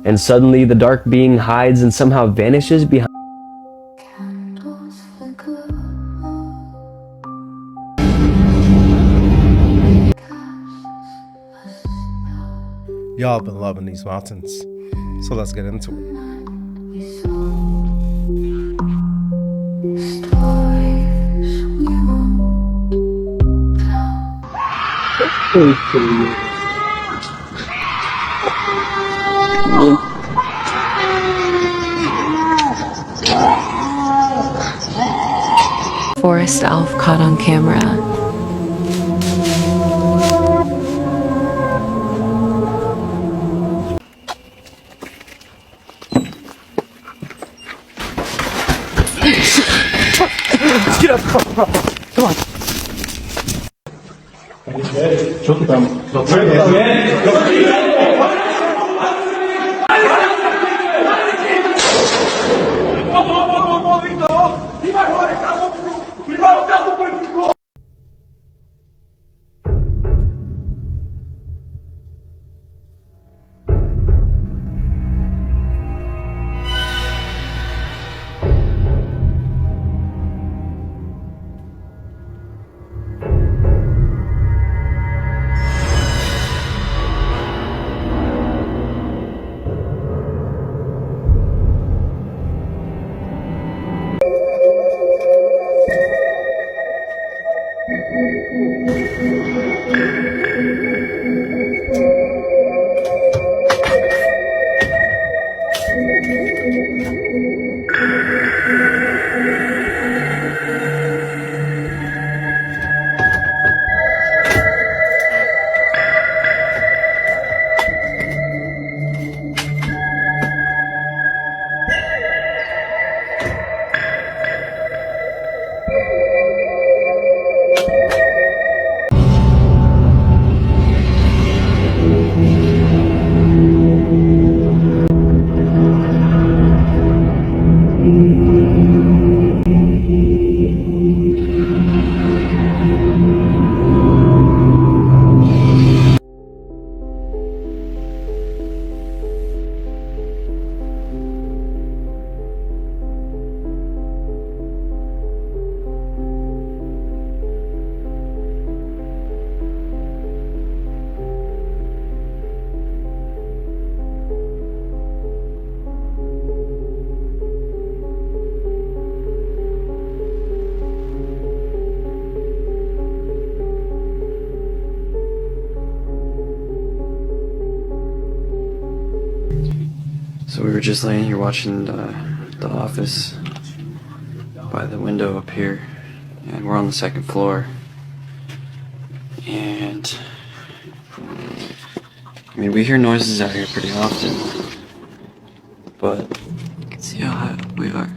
and suddenly the dark being hides and somehow vanishes behind. Y'all been loving these mountains, so let's get into it. Forest elf caught on camera. Get up! Come on! Что ты там? So we were just laying here watching The Office by the window up here, and we're on the second floor. And I mean, we hear noises out here pretty often, but you can see how high up we are.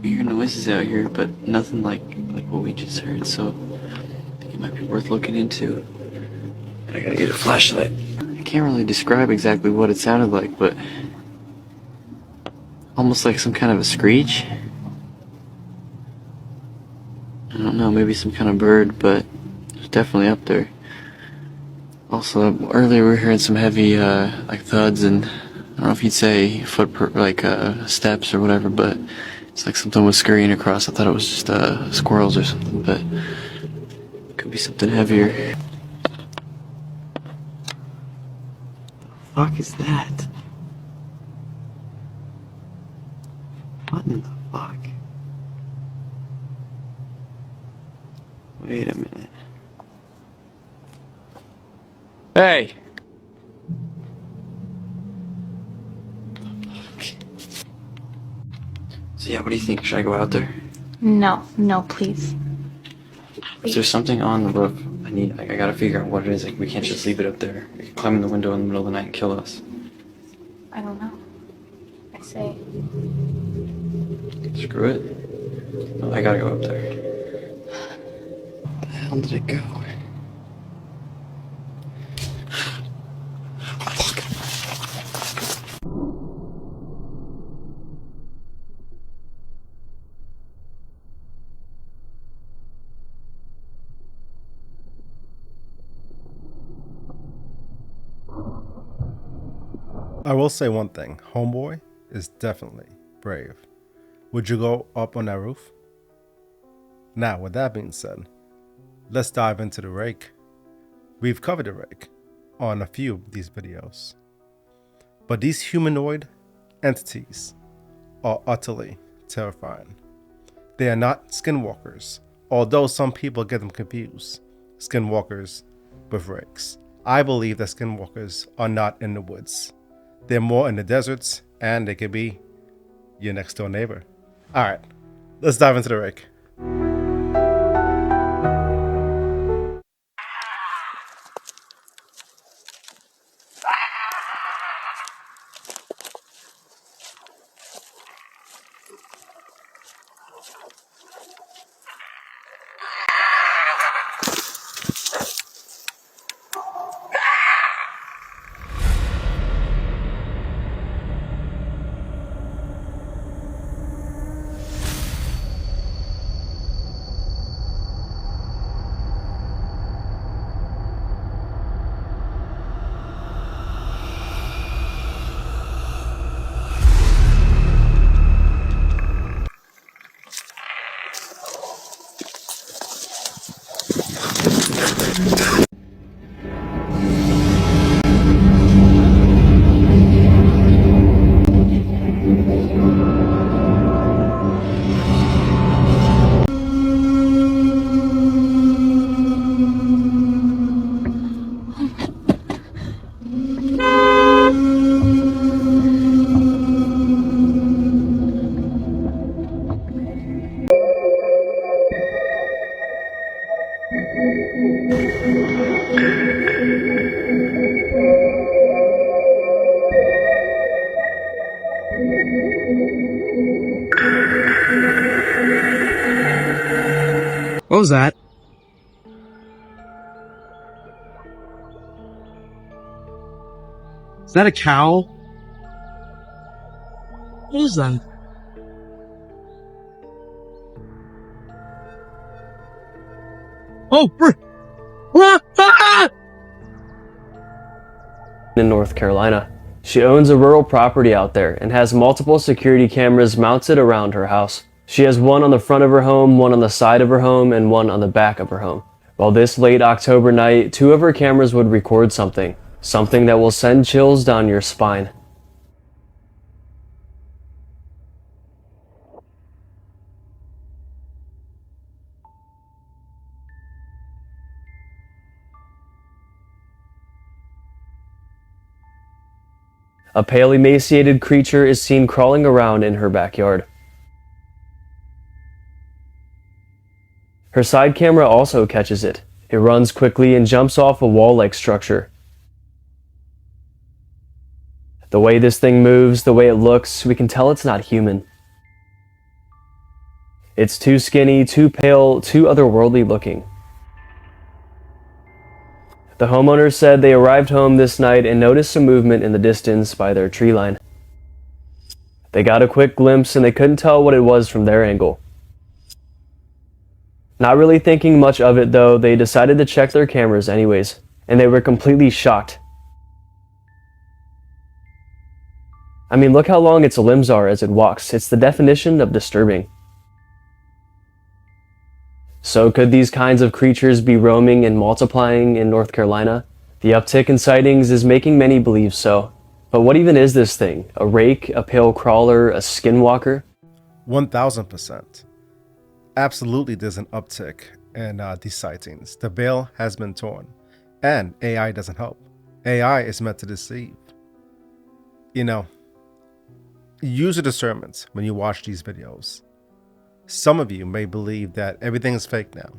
We hear noises out here, but nothing like what we just heard. So I think it might be worth looking into. And I gotta get a flashlight. I can't really describe exactly what it sounded like, but almost like some kind of a screech. I don't know, maybe some kind of bird, but it's definitely up there. Also, earlier we were hearing some heavy, like thuds, and I don't know if you'd say steps or whatever, but it's like something was scurrying across. I thought it was just squirrels or something, but it could be something heavier. What the fuck is that? What in the fuck? Wait a minute. Hey! So yeah, what do you think? Should I go out there? No, please. Is there something on the roof? I gotta figure out what it is. Like, we can't just leave it up there. It could climb in the window in the middle of the night and kill us. I don't know. I say. Screw it. No, I gotta go up there. Where the hell did it go? I will say one thing. Homeboy is definitely brave. Would you go up on that roof? Now, with that being said, let's dive into the Rake. We've covered the Rake on a few of these videos. But these humanoid entities are utterly terrifying. They are not skinwalkers, although some people get them confused. Skinwalkers with rakes. I believe that skinwalkers are not in the woods. They're more in the deserts, and they could be your next door neighbor. Alright, let's dive into the Rake. What was that? Is that a cow? What is that? Oh, In North Carolina. She owns a rural property out there and has multiple security cameras mounted around her house. She has one on the front of her home, one on the side of her home, and one on the back of her home. Well, this late October night, 2 of her cameras would record something that will send chills down your spine. A pale, emaciated creature is seen crawling around in her backyard. Her side camera also catches it. It runs quickly and jumps off a wall-like structure. The way this thing moves, the way it looks, we can tell it's not human. It's too skinny, too pale, too otherworldly looking. The homeowners said they arrived home this night and noticed some movement in the distance by their tree line. They got a quick glimpse and they couldn't tell what it was from their angle. Not really thinking much of it though, they decided to check their cameras anyways, and they were completely shocked. I mean, look how long its limbs are as it walks. It's the definition of disturbing. So could these kinds of creatures be roaming and multiplying in North Carolina? The uptick in sightings is making many believe so. But what even is this thing? A rake, a pale crawler, a skinwalker? 1000%. Absolutely there's an uptick in these sightings. The veil has been torn. And AI doesn't help. AI is meant to deceive. You know, use your discernment when you watch these videos. Some of you may believe that everything is fake now.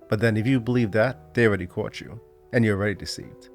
But then if you believe that, they already caught you. And you're already deceived.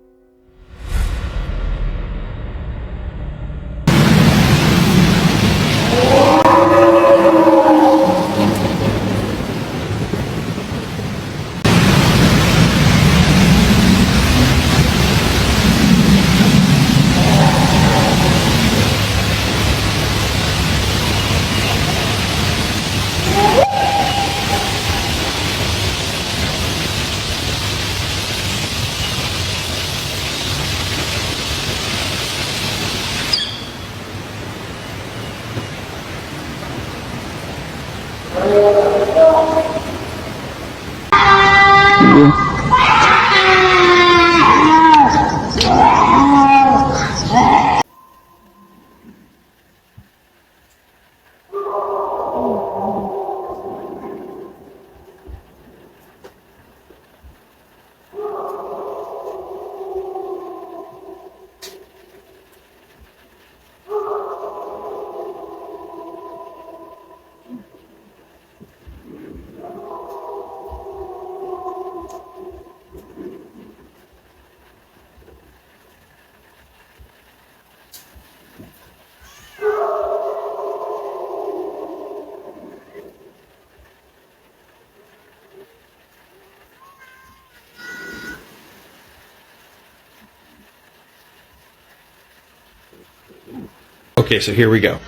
Okay, so here we go.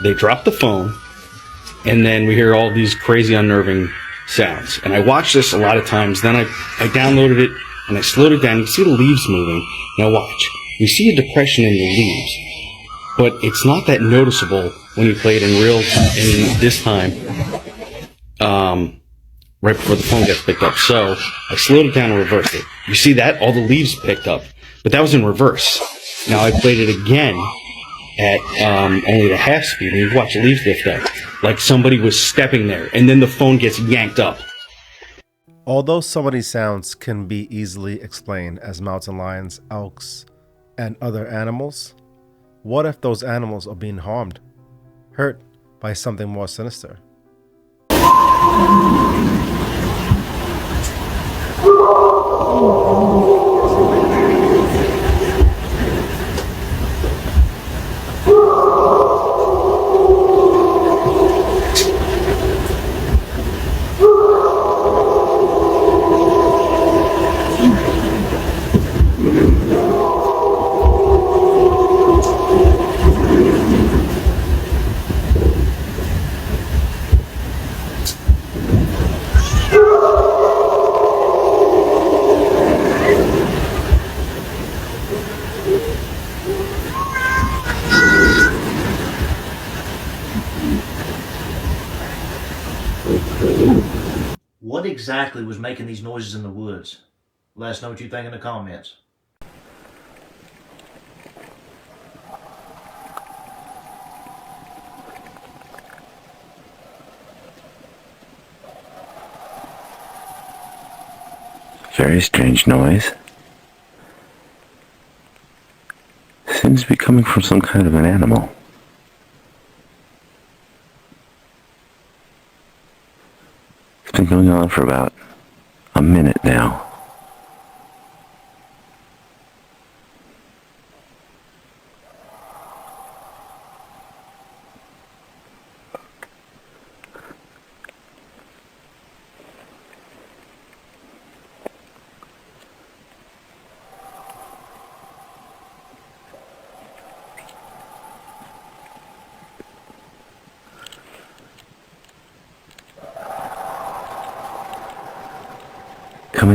They drop the phone, and then we hear all these crazy, unnerving sounds. And I watched this a lot of times. Then I downloaded it, and I slowed it down. You see the leaves moving. Now watch. You see a depression in the leaves, but it's not that noticeable when you play it in this time, right before the phone gets picked up. So I slowed it down and reversed it. You see that? All the leaves picked up, but that was in reverse. Now I played it again at only the half speed, and you watch the leaves lift up, like somebody was stepping there, and then the phone gets yanked up. Although some of these sounds can be easily explained as mountain lions, elks, and other animals, what if those animals are being harmed, hurt by something more sinister? What exactly was making these noises in the woods? Let us know what you think in the comments. Very strange noise. Seems to be coming from some kind of an animal. It's been going on for about a minute now.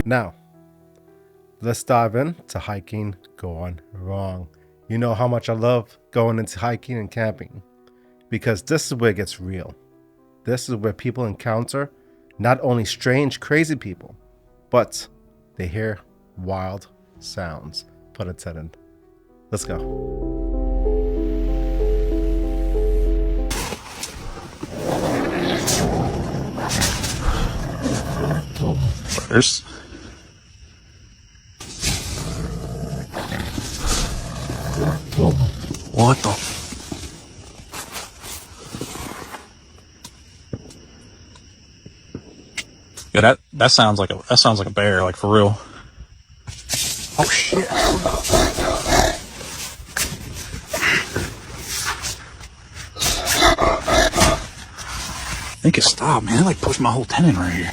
Now, let's dive into hiking gone wrong. You know how much I love going into hiking and camping, because this is where it gets real. This is where people encounter not only strange, crazy people, but they hear wild sounds. Pun intended. Let's go. First. What the? Yeah, that sounds like a bear, like for real. Oh shit. I think it stopped, man. It like pushed my whole tent in right here.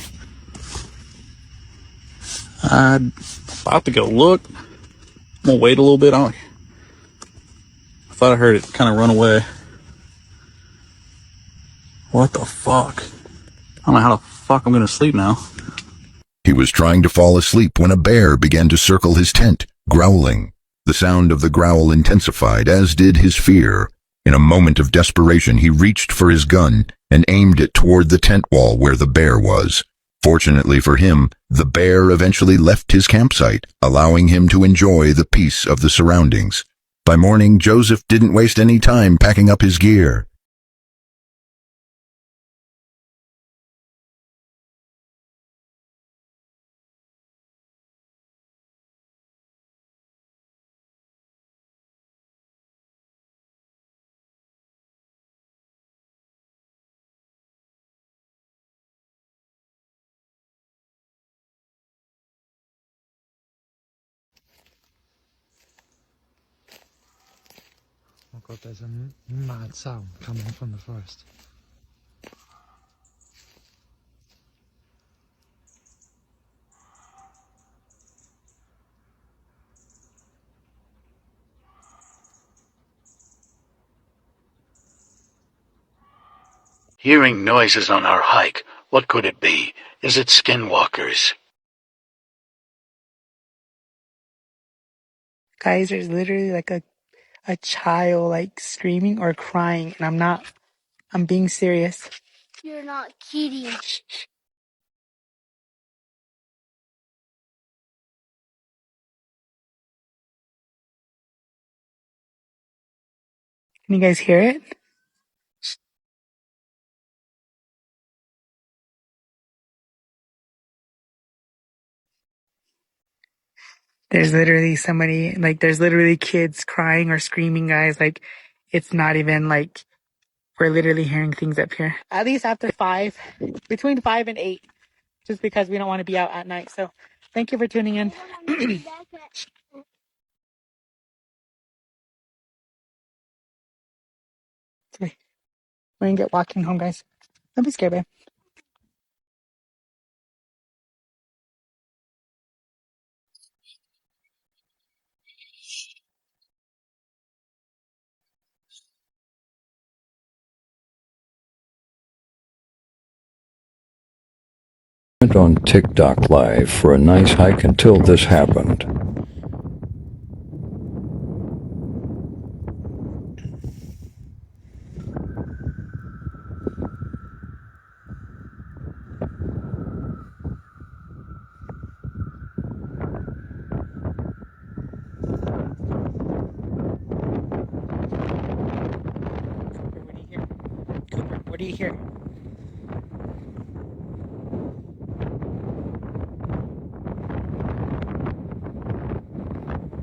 I'm about to go look. I'm gonna wait a little bit. I thought I heard it kind of run away. What the fuck? I don't know how the fuck I'm gonna sleep now. He was trying to fall asleep when a bear began to circle his tent, growling. The sound of the growl intensified, as did his fear. In a moment of desperation, he reached for his gun and aimed it toward the tent wall where the bear was. Fortunately for him, the bear eventually left his campsite, allowing him to enjoy the peace of the surroundings. By morning, Joseph didn't waste any time packing up his gear. Oh god, there's a mad sound coming from the forest. Hearing noises on our hike. What could it be? Is it skinwalkers? Guys, there's literally like a child like screaming or crying, and I'm being serious. You're not kidding. Can you guys hear it? There's literally somebody, like, there's literally kids crying or screaming, guys. Like, it's not even like we're literally hearing things up here. At least after 5, between 5 and 8, just because we don't want to be out at night. So, thank you for tuning in. We're gonna get walking home, guys. Don't be scared, babe. Went on TikTok live for a nice hike until this happened. Cooper, what do you hear?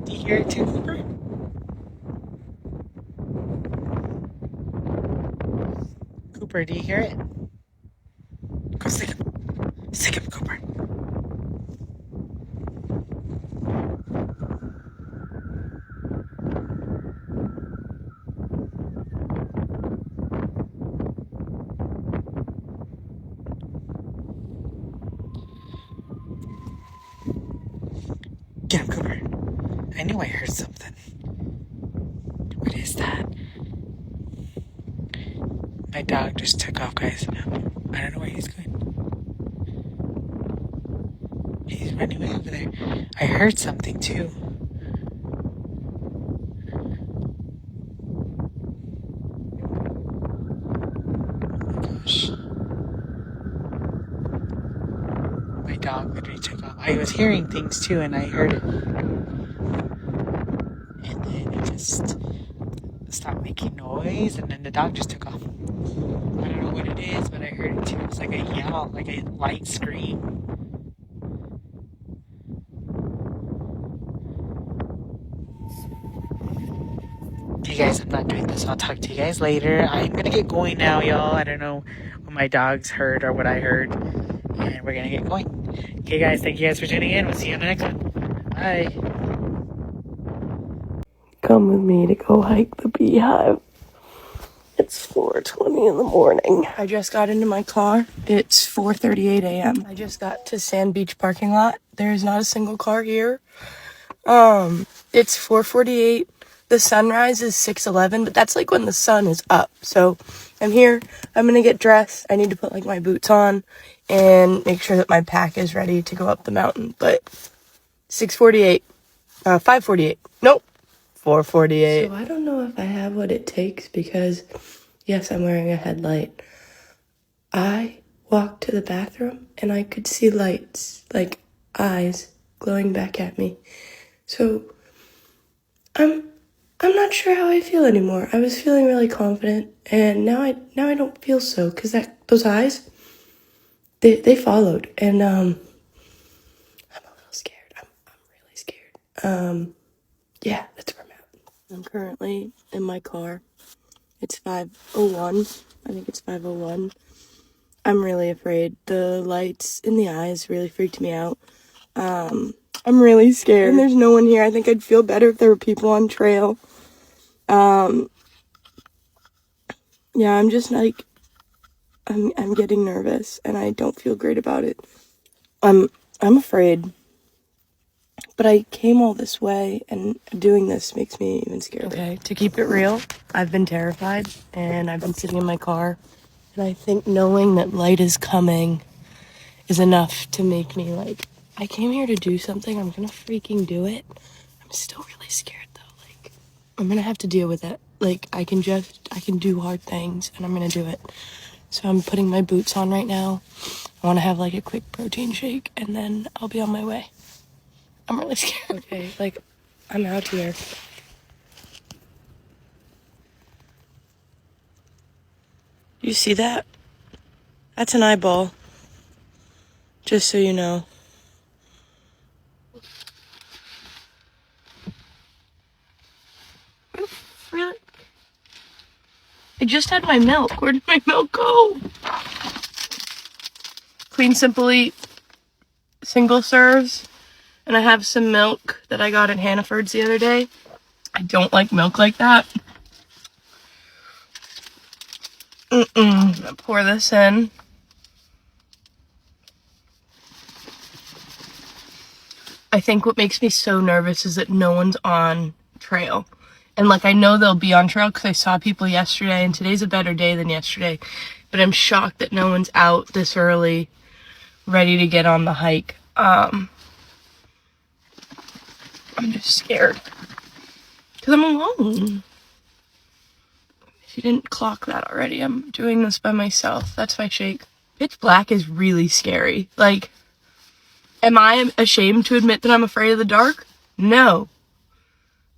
Do you hear it too, Cooper? Cooper, do you hear it? Go stick him. Stick him, Cooper. Get him, Cooper. I knew I heard something. What is that? My dog just took off, guys. I don't know where he's going. He's running way over there. I heard something too. Oh my gosh. My dog literally took off. I was hearing things too, and I heard it. And then it just stopped making noise, and then the dog just took off. I don't know what it is, but I heard it too. It was like a yell, like a light scream. Hey guys, I'm not doing this. I'll talk to you guys later. I'm gonna get going now, y'all. I don't know what my dogs heard or what I heard. And we're gonna get going. Okay guys, thank you guys for tuning in. We'll see you on the next one. Bye. Come with me to go hike the beehive. It's 4:20 in the morning. I just got into my car. It's 4:38 a.m. I just got to Sand Beach parking lot. There is not a single car here. It's 4:48. The sunrise is 6:11, but that's like when the sun is up. So I'm here. I'm gonna get dressed. I need to put like my boots on and make sure that my pack is ready to go up the mountain. But 6:48, 5:48. Nope. 4:48. So I don't know if I have what it takes because, yes, I'm wearing a headlight. I walked to the bathroom and I could see lights, like eyes, glowing back at me. So I'm not sure how I feel anymore. I was feeling really confident, and now I don't feel so because those eyes, they followed, and I'm a little scared. I'm really scared. Yeah, that's where I'm at. I'm currently in my car. It's 5:01. I think it's 5:01. I'm really afraid. The lights in the eyes really freaked me out. I'm really scared. And there's no one here. I think I'd feel better if there were people on trail. Yeah, I'm just like, I'm getting nervous and I don't feel great about it. I'm afraid. But I came all this way, and doing this makes me even scared. Okay, to keep it real, I've been terrified, and I've been sitting in my car, And I think knowing that light is coming is enough to make me like, I came here to do something. I'm gonna freaking do it. I'm still really scared though. Like, I'm gonna have to deal with it. Like, I can do hard things and I'm gonna do it. So I'm putting my boots on right now. I wanna have like a quick protein shake and then I'll be on my way. I'm really scared. Okay, like, I'm out here. You see that? That's an eyeball. Just so you know. Really? I just had my milk. Where did my milk go? Clean Simply single serves. And I have some milk that I got at Hannaford's the other day. I don't like milk like that. I'll pour this in. I think what makes me so nervous is that no one's on trail. And like, I know they'll be on trail because I saw people yesterday and today's a better day than yesterday. But I'm shocked that no one's out this early, ready to get on the hike. I'm just scared. Because I'm alone. If you didn't clock that already, I'm doing this by myself. That's my shake. Pitch black is really scary. Like, am I ashamed to admit that I'm afraid of the dark? No.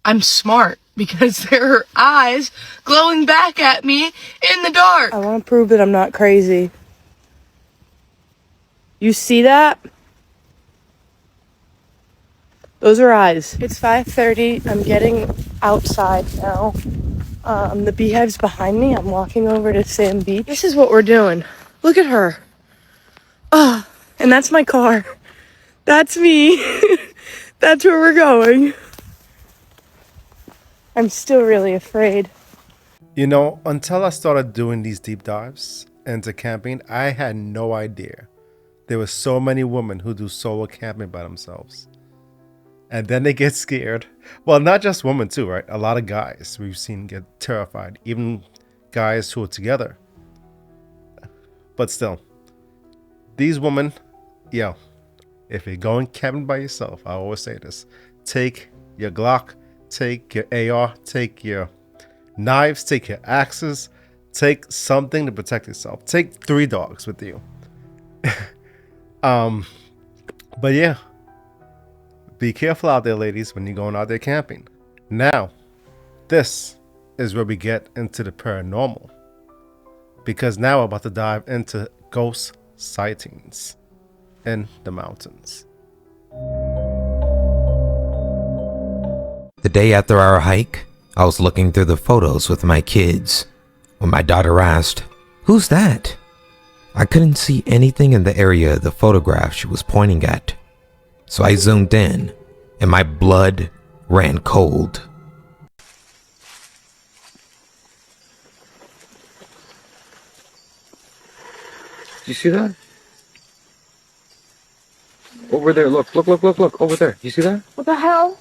I'm smart because there are eyes glowing back at me in the dark. I want to prove that I'm not crazy. You see that? Those are eyes. It's 5:30. I'm getting outside now. The beehive's behind me. I'm walking over to Sand Beach. This is what we're doing. Look at her. Oh, and that's my car. That's me. That's where we're going. I'm still really afraid. You know, until I started doing these deep dives into camping, I had no idea there were so many women who do solo camping by themselves. And then they get scared. Well, not just women too, right? A lot of guys we've seen get terrified. Even guys who are together. But still, these women, yo, if you're going camping by yourself, I always say this. Take your Glock, take your AR, take your knives, take your axes, take something to protect yourself. Take 3 dogs with you. But yeah. Be careful out there, ladies, when you're going out there camping. Now, this is where we get into the paranormal. Because now we're about to dive into ghost sightings in the mountains. The day after our hike, I was looking through the photos with my kids when my daughter asked, "Who's that?" I couldn't see anything in the area of the photograph she was pointing at. So I zoomed in, and my blood ran cold. Do you see that? Over there, look, over there. You see that? What the hell?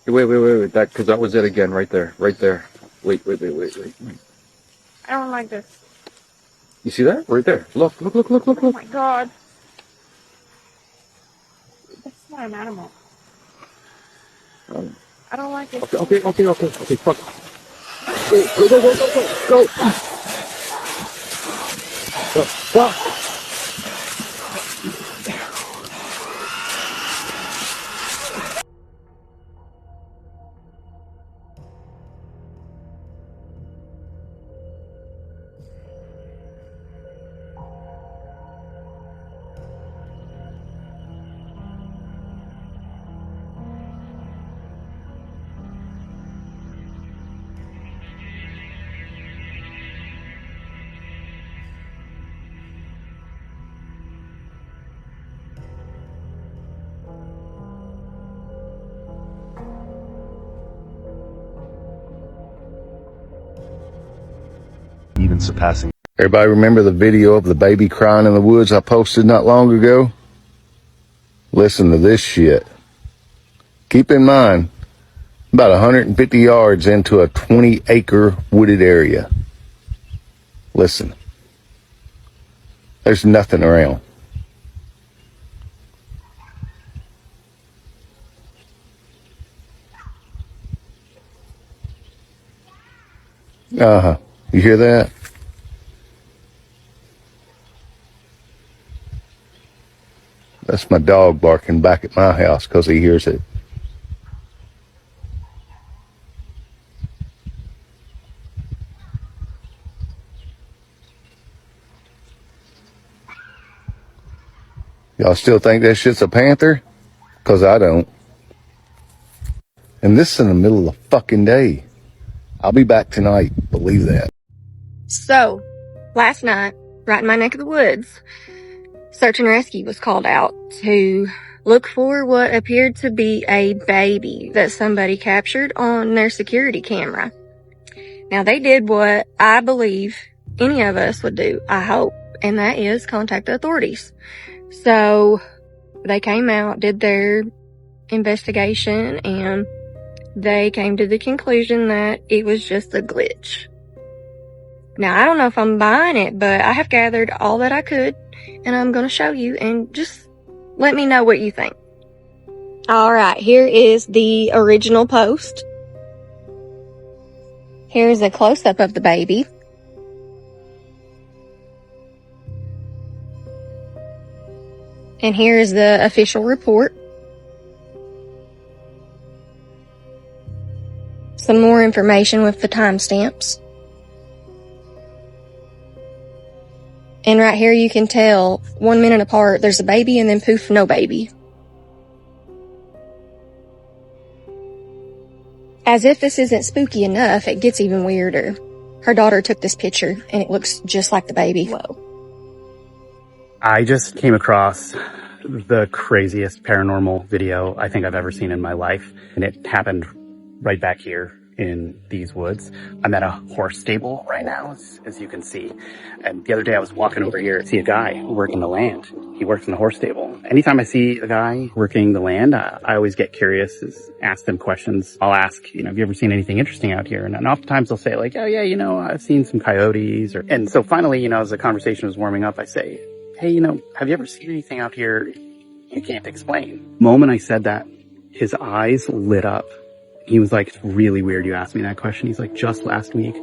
Wait. Because that was it again, right there. Wait. I don't like this. You see that? Right there. Look. Oh my god. That's not an animal. I don't like it. Okay, fuck. Go. Go. Even surpassing. Everybody remember the video of the baby crying in the woods I posted not long ago? Listen to this shit. Keep in mind, about 150 yards into a 20-acre wooded area. Listen. There's nothing around. Uh-huh. You hear that? That's my dog barking back at my house because he hears it. Y'all still think that shit's a panther? Because I don't. And this is in the middle of the fucking day. I'll be back tonight. Believe that. So, last night, right in my neck of the woods, search and rescue was called out to look for what appeared to be a baby that somebody captured on their security camera. Now, they did what I believe any of us would do, I hope, and that is contact the authorities. So, they came out, did their investigation, and they came to the conclusion that it was just a glitch. Now, I don't know if I'm buying it, but I have gathered all that I could, and I'm going to show you, and just let me know what you think. Alright, here is the original post. Here's a close-up of the baby. And here's the official report. Some more information with the timestamps. And right here you can tell 1 minute apart there's a baby and then poof, no baby. As if this isn't spooky enough, it gets even weirder. Her daughter took this picture and it looks just like the baby. Whoa. I just came across the craziest paranormal video I think I've ever seen in my life. And it happened right back here in these woods. I'm at a horse stable right now, as you can see. And the other day I was walking over here to see a guy working the land. He works in the horse stable. Anytime I see a guy working the land, I always get curious, ask them questions. I'll ask, have you ever seen anything interesting out here? And oftentimes they'll say like, oh yeah, I've seen some coyotes. And so finally, as the conversation was warming up, I say, hey, have you ever seen anything out here you can't explain? The moment I said that, his eyes lit up. He was like, it's really weird you asked me that question. He's like, just last week,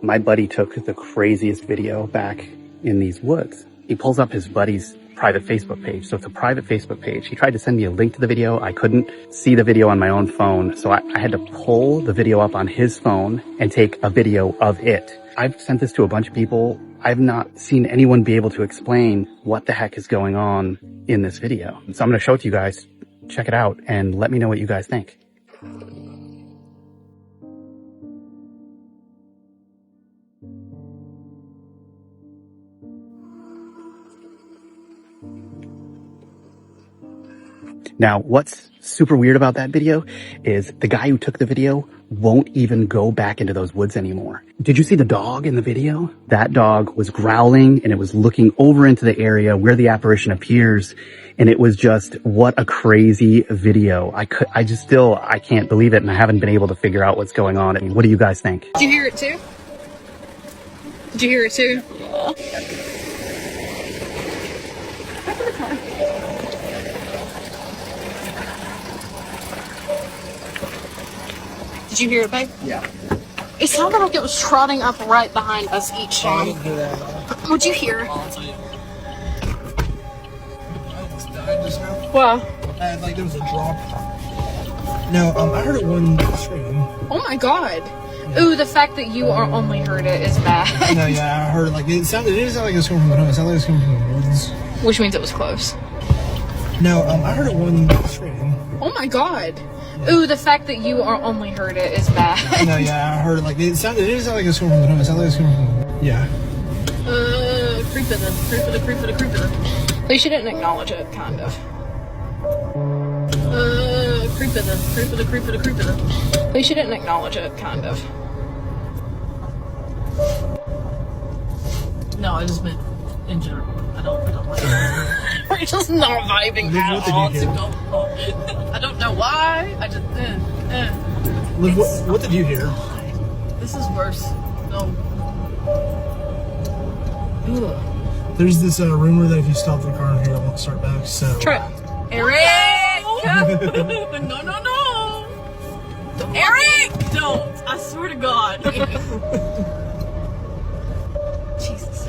my buddy took the craziest video back in these woods. He pulls up his buddy's private Facebook page. So it's a private Facebook page. He tried to send me a link to the video. I couldn't see the video on my own phone. So I had to pull the video up on his phone and take a video of it. I've sent this to a bunch of people. I've not seen anyone be able to explain what the heck is going on in this video. So I'm going to show it to you guys. Check it out and let me know what you guys think. Now, what's super weird about that video is the guy who took the video won't even go back into those woods anymore. Did you see the dog in the video? That dog was growling and it was looking over into the area where the apparition appears. And it was just, what a crazy video. I can't believe it. And I haven't been able to figure out what's going on. I mean, what do you guys think? Did you hear it too? Did you hear it too? Yeah. Did you hear it, babe? Yeah. It sounded like it was trotting up right behind us each time. I didn't hear that. What'd you hear? I'll tell you. I almost died just now. What? Like there was a drop. No, I heard it one scream. Oh my god. Yeah. Ooh, the fact that you only heard it is bad. No, yeah, I heard it. Like it didn't sound like it was coming from the house. It sounded like it was coming from the woods. Which means it was close. No, I heard it one scream. Oh my god. Ooh, the fact that you only heard it is bad. No, yeah, I heard it. Like it didn't sound like it was coming from the house. It sounded like it was coming from the woods. Yeah. Creeping. At least you didn't acknowledge it, kind of. Creeping. At least you didn't acknowledge it, kind of. No, I just meant in general. I don't like it. We're just not vibing at all to go home. I don't know why. I just, Liv, what did you hear? This is worse. No. Ugh. There's this rumor that if you stop the car in here, it won't start back, so... Try it. Eric! No, no, no! Eric! Don't! I swear to God. Jesus.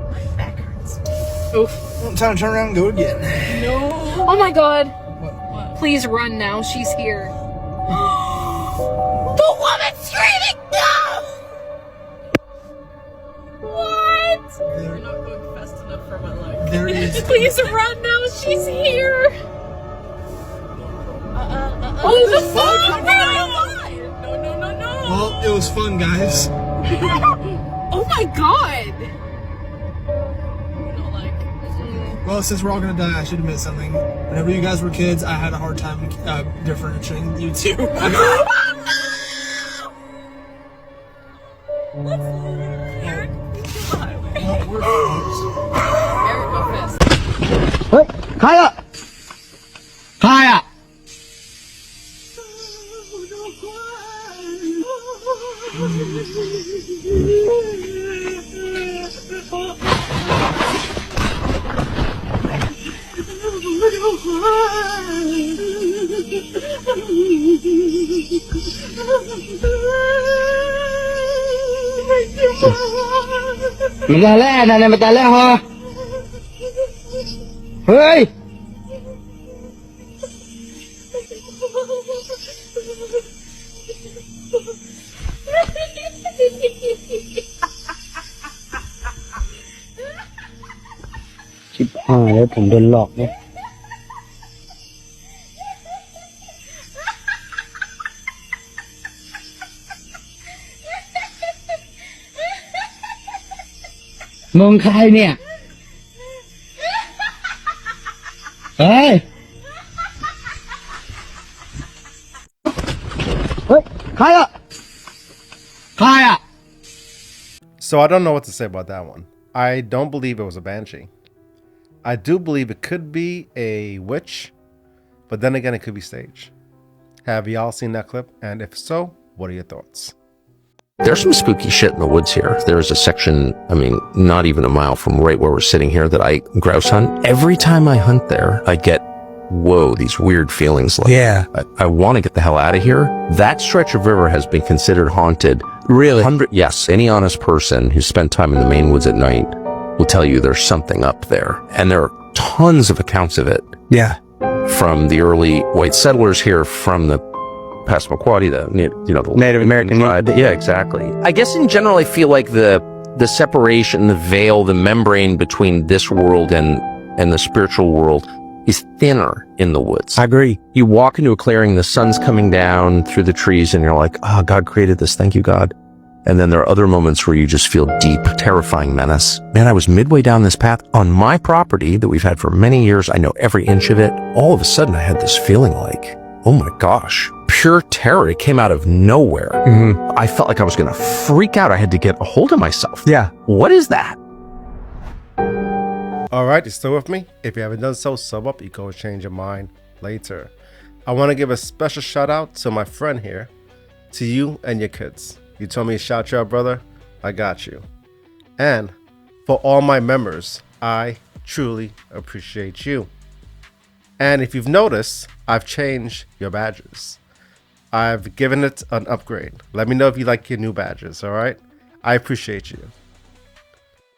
My back hurts. Oof. Well, time to turn around and go again. No. Oh my God. What? Please run now. She's here. The woman's screaming! No! What? You're not going fast enough for my life. There is. Please run now. She's here. Oh, the phone! No. Well, it was fun, guys. Oh my God. Well, since we're all gonna die, I should admit something. Whenever you guys were kids, I had a hard time differentiating you two. Hey, Kaya! Kaya! Madala, nana madala ho. Hey! Chip หายแล้วผมโดนหลอกเนี่ยมึงใครเนี่ยเฮ้ยเฮ้ยใครอ่ะใครอ่ะ So I don't know what to say about that one. I don't believe it was a banshee. I do believe it could be a witch, but then again, it could be staged. Have y'all seen that clip? And if so, what are your thoughts? There's some spooky shit in the woods here. There's a section, I mean, not even a mile from right where we're sitting here that I grouse hunt. Every time I hunt there, I get, whoa, these weird feelings. Like, Yeah. I want to get the hell out of here. That stretch of river has been considered haunted. Really? Yes, any honest person who spent time in the Maine woods at night will tell you there's something up there. And there are tons of accounts of it. Yeah. From the early white settlers here, from the Passamaquoddy, the Native American side. Yeah, exactly. I guess in general, I feel like the separation, the veil, the membrane between this world and the spiritual world is thinner in the woods. I agree. You walk into a clearing, the sun's coming down through the trees, and you're like, oh, God created this. Thank you, God. And then there are other moments where you just feel deep, terrifying menace. Man, I was midway down this path on my property that we've had for many years. I know every inch of it. All of a sudden, I had this feeling like, oh my gosh, pure terror. It came out of nowhere. Mm-hmm. I felt like I was going to freak out. I had to get a hold of myself. Yeah. What is that? Alright, you still with me? If you haven't done so, sub up. You can change your mind later. I want to give a special shout out to my friend here, to you and your kids. You told me to shout you out, brother. I got you. And for all my members, I truly appreciate you. And if you've noticed, I've changed your badges. I've given it an upgrade. Let me know if you like your new badges, alright? I appreciate you.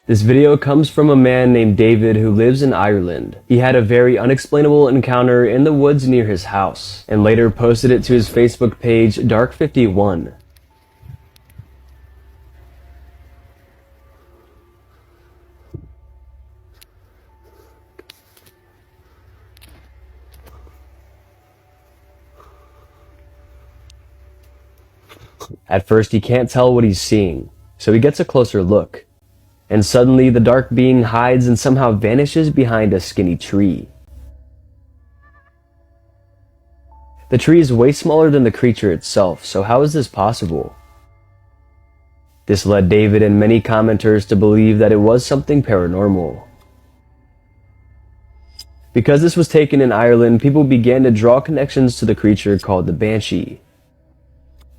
This video comes from a man named David who lives in Ireland. He had a very unexplainable encounter in the woods near his house, and later posted it to his Facebook page, Dark51. At first, he can't tell what he's seeing, so he gets a closer look. And suddenly, the dark being hides and somehow vanishes behind a skinny tree. The tree is way smaller than the creature itself, so how is this possible? This led David and many commenters to believe that it was something paranormal. Because this was taken in Ireland, people began to draw connections to the creature called the Banshee.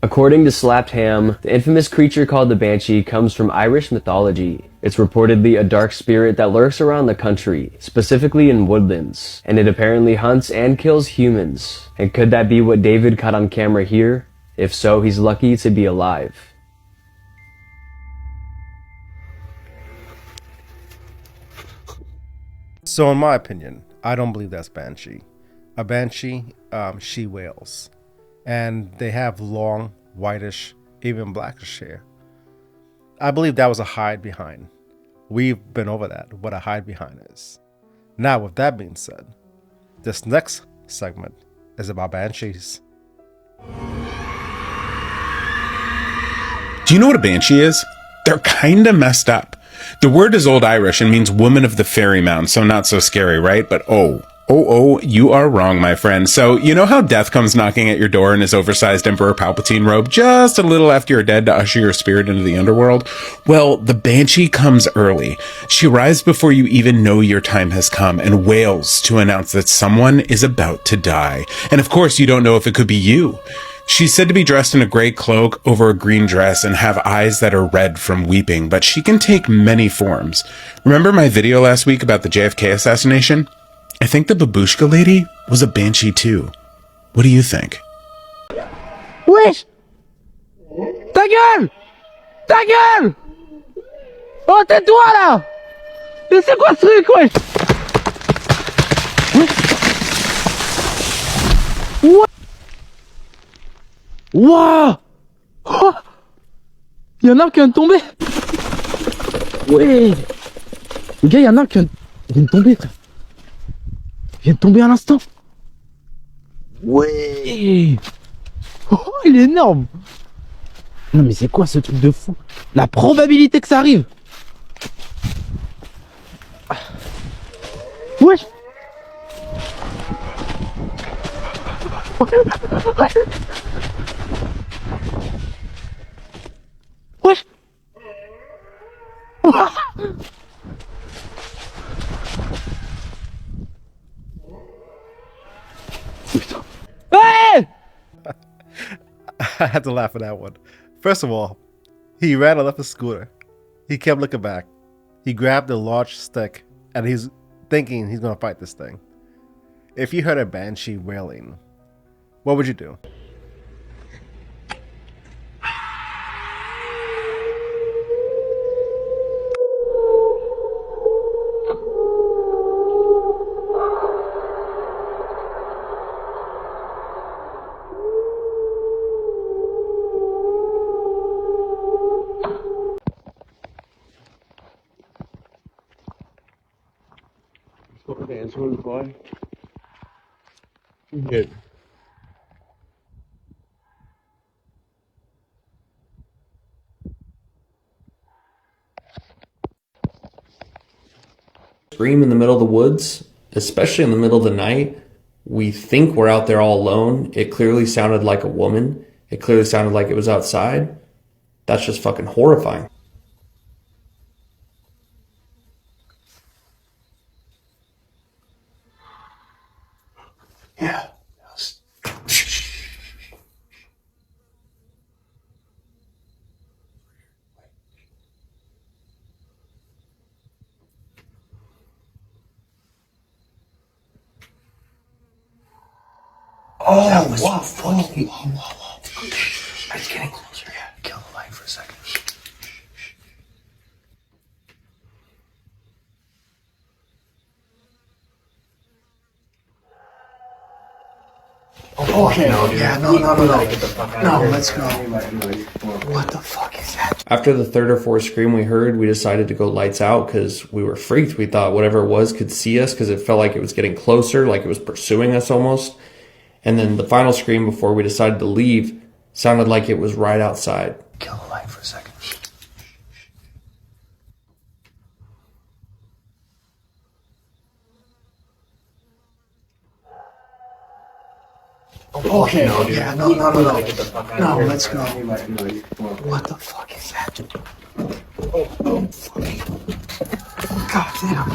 According to Slapped Ham, the infamous creature called the Banshee comes from Irish mythology. It's reportedly a dark spirit that lurks around the country, specifically in woodlands, and it apparently hunts and kills humans. And could that be what David caught on camera here? If so, he's lucky to be alive. So in my opinion, I don't believe that's Banshee. A Banshee, she wails. And they have long, whitish, even blackish hair. I believe that was a hide behind. We've been over that, what a hide behind is. Now, with that being said, this next segment is about Banshees. Do you know what a Banshee is? They're kinda messed up. The word is Old Irish and means woman of the fairy mound, so not so scary, right? But oh, you are wrong, my friend. So, you know how death comes knocking at your door in his oversized Emperor Palpatine robe just a little after you're dead to usher your spirit into the underworld? Well, the Banshee comes early. She arrives before you even know your time has come and wails to announce that someone is about to die. And of course, you don't know if it could be you. She's said to be dressed in a gray cloak over a green dress and have eyes that are red from weeping, but she can take many forms. Remember my video last week about the JFK assassination? I think the babushka lady was a Banshee too. What do you think? Wesh! Ta gueule! Ta gueule! Oh, tais-toi là! Mais c'est quoi ce truc, wesh? Wouah! Oh! Y'en a un qui vient de tomber! Ouais! Les gars, y'en a un qui vient de tomber, frère! Il vient de tomber à l'instant! Ouais! Oh, il est énorme! Non mais c'est quoi ce truc de fou? La probabilité que ça arrive! Wesh! Wesh! Hey! I had to laugh at that one. First of all, he ran and left the scooter. He kept looking back. He grabbed a large stick and he's thinking he's gonna fight this thing. If you heard a Banshee wailing, what would you do? Scream in the middle of the woods, especially in the middle of the night. We think we're out there all alone. It clearly sounded like a woman. It clearly sounded like it was outside. That's just fucking horrifying. Yeah. Oh, that was wow, fucking. whoa. It's getting closer. Yeah. Kill the light for a second. Oh, okay. No, yeah, no. No, let's go. What the fuck is that? After the third or fourth scream we heard, we decided to go lights out because we were freaked. We thought whatever it was could see us because it felt like it was getting closer, like it was pursuing us almost. And then the final scream before we decided to leave sounded like it was right outside. Kill the light for a second. Okay. Yeah, no. No, let's go. What the fuck is that? Oh, fuck. God damn.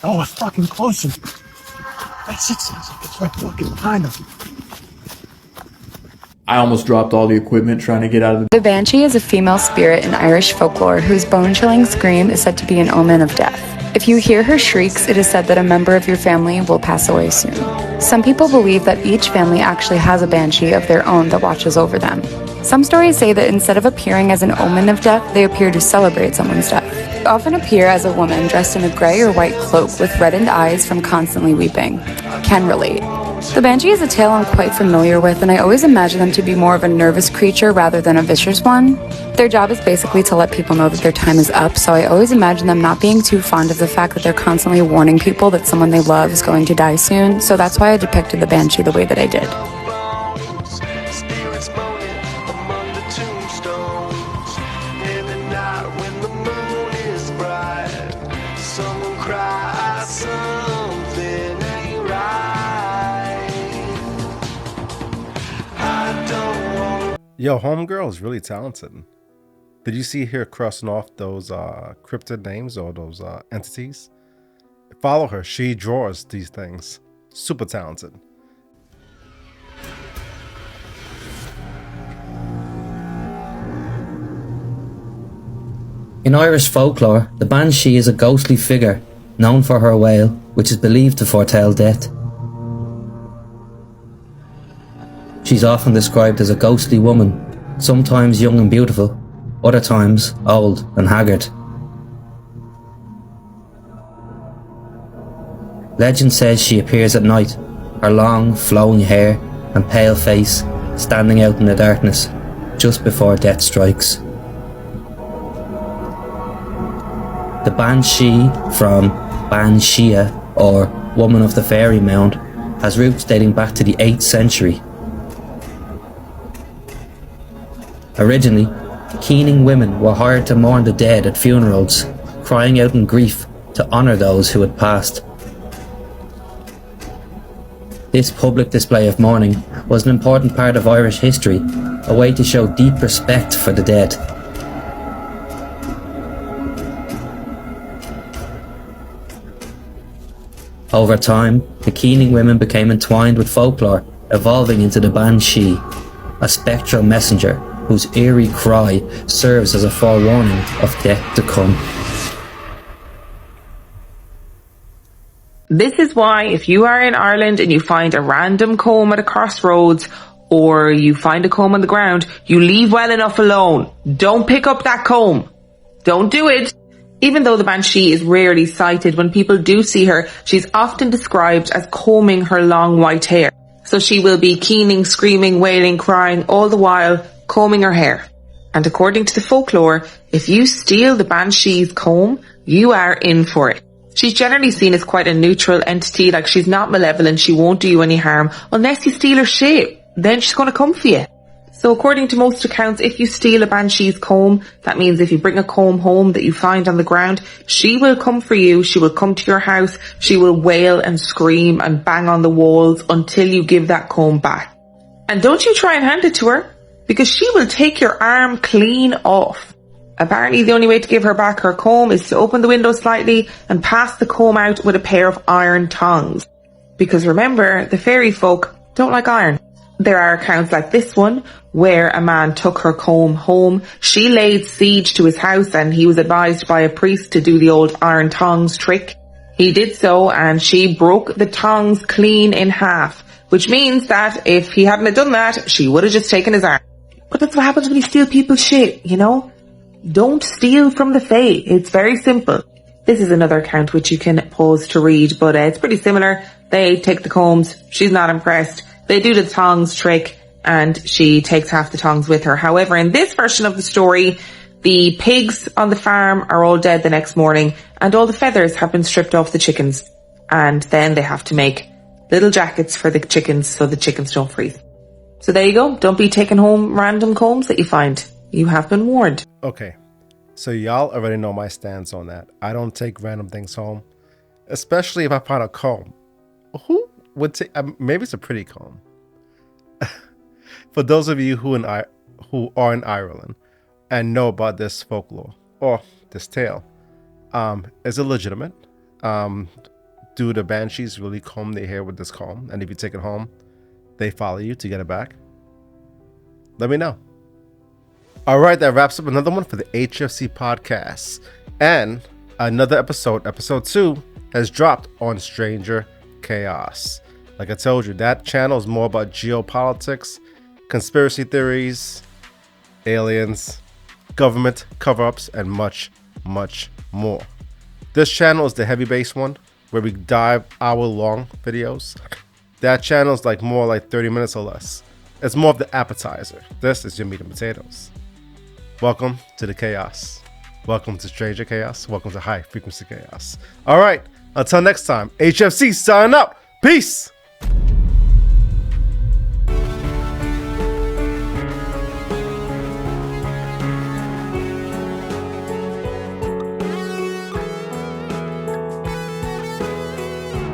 Oh, it's fucking closer. That's it. Sounds like it's right fucking behind us. I almost dropped all the equipment trying to get out of the... The Banshee is a female spirit in Irish folklore whose bone-chilling scream is said to be an omen of death. If you hear her shrieks, it is said that a member of your family will pass away soon. Some people believe that each family actually has a Banshee of their own that watches over them. Some stories say that instead of appearing as an omen of death, they appear to celebrate someone's death. They often appear as a woman dressed in a gray or white cloak with reddened eyes from constantly weeping. Can relate. The Banshee is a tale I'm quite familiar with, and I always imagine them to be more of a nervous creature rather than a vicious one. Their job is basically to let people know that their time is up, so I always imagine them not being too fond of the fact that they're constantly warning people that someone they love is going to die soon, so that's why I depicted the Banshee the way that I did. Yo, homegirl is really talented. Did you see her crossing off those cryptid names or those entities? Follow her. She draws these things. Super talented. In Irish folklore, the Banshee is a ghostly figure known for her wail, which is believed to foretell death. She's often described as a ghostly woman, sometimes young and beautiful, other times old and haggard. Legend says she appears at night, her long, flowing hair and pale face standing out in the darkness, just before death strikes. The Banshee, from Banshee, or Woman of the Fairy Mound, has roots dating back to the 8th century. Originally, keening women were hired to mourn the dead at funerals, crying out in grief to honour those who had passed. This public display of mourning was an important part of Irish history, a way to show deep respect for the dead. Over time, the keening women became entwined with folklore, evolving into the Banshee, a spectral messenger whose eerie cry serves as a forewarning of death to come. This is why if you are in Ireland and you find a random comb at a crossroads, or you find a comb on the ground, you leave well enough alone. Don't pick up that comb. Don't do it. Even though the Banshee is rarely sighted, when people do see her, she's often described as combing her long white hair. So she will be keening, screaming, wailing, crying, all the while combing her hair. And according to the folklore, if you steal the Banshee's comb, you are in for it. She's generally seen as quite a neutral entity, like she's not malevolent, she won't do you any harm, unless you steal her shit, then she's going to come for you. So according to most accounts, if you steal a Banshee's comb, that means if you bring a comb home that you find on the ground, she will come for you, she will come to your house, she will wail and scream and bang on the walls until you give that comb back. And don't you try and hand it to her, because she will take your arm clean off. Apparently the only way to give her back her comb is to open the window slightly and pass the comb out with a pair of iron tongs. Because remember, the fairy folk don't like iron. There are accounts like this one, where a man took her comb home, she laid siege to his house and he was advised by a priest to do the old iron tongs trick. He did so and she broke the tongs clean in half, which means that if he hadn't have done that, she would have just taken his arm. But that's what happens when you steal people's shit, you know? Don't steal from the fae. It's very simple. This is another account which you can pause to read, but it's pretty similar. They take the combs, she's not impressed. They do the tongs trick and she takes half the tongs with her. However, in this version of the story, the pigs on the farm are all dead the next morning and all the feathers have been stripped off the chickens. And then they have to make little jackets for the chickens so the chickens don't freeze. So there you go. Don't be taking home random combs that you find. You have been warned. Okay, so y'all already know my stance on that. I don't take random things home, especially if I find a comb. Who maybe it's a pretty comb. For those of you who are in Ireland and know about this folklore or this tale, is it legitimate? Do the banshees really comb their hair with this comb? And if you take it home, they follow you to get it back? Let me know. All right, that wraps up another one for the HFC Podcast. And another episode 2, has dropped on Stranger Chaos. Like I told you, that channel is more about geopolitics, conspiracy theories, aliens, government cover-ups, and much, much more. This channel is the heavy base one, where we dive hour-long videos. That channel is more like 30 minutes or less. It's more of the appetizer. This is your meat and potatoes. Welcome to the chaos. Welcome to Stranger Chaos. Welcome to High Frequency Chaos. All right, until next time, HFC sign up. Peace.